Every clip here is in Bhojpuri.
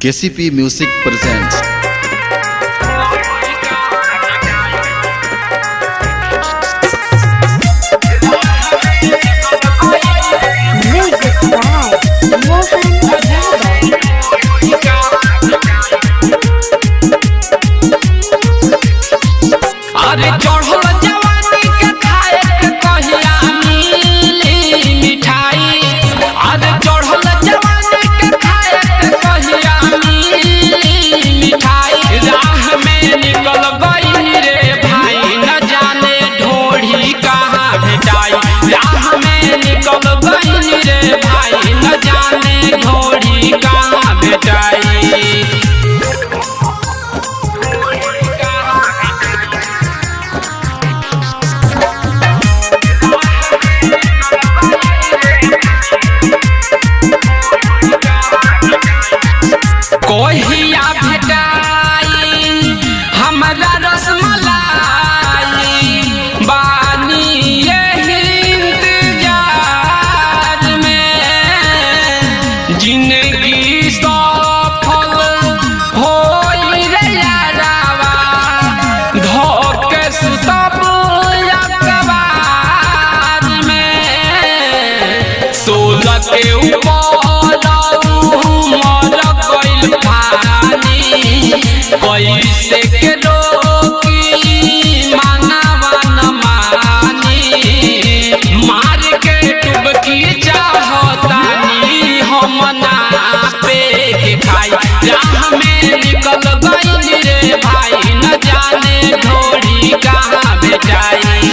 KCP Music presents Music by Mohan Yadav. अरे चढ़ल जवानी के खाए के कहिया मिली मिठाई। अरे चढ़ल जवानी के खाए के कहिया मिली मिठाई। राह में निकल गई रे भाई न जाने ढोढ़ी कहाँ भेटाई। राह में निकल गई रे भाई न जाने ढोढ़ी कहाँ भेटाई। कोहिया भेटाई हमरा रसमलाई। बानी यही इंतजार में जिंदगी सफल होई रे यारावा। धोके सुतब अखबार में 16 के ऊपर कैसे के रोकी मानवा न मानी। मार के डुबकी चाहतानी हम ना पे के खाई। राह में निकल गई रे भाई न जाने ढोढ़ी कहाँ भेटाई।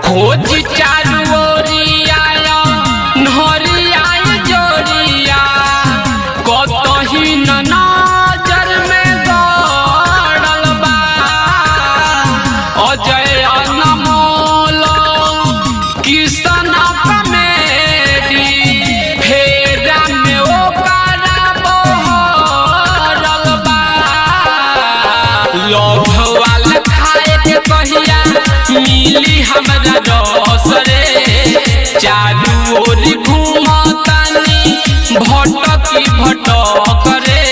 खोज चारू ओरिया नहरिया जोरिया। कतही न नजर में गड़ल बा। अजय अनमोल किशन कमेरी फेरा में ओकरा बहरल बा। लव वाला खाए के कहिया मिली हमरा रस रे। चारू ओर घूमतानी भटकी भटक रे।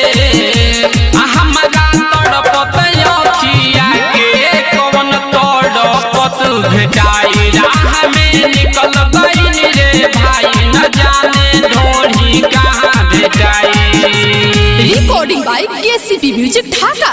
हमरा तड़पत अखिया के कौन तड़पत भेटाई। राह में निकल गई रे भाई न जाने ढोढ़ी कहाँ भेटाई। Recording by KCP Music Dhaka.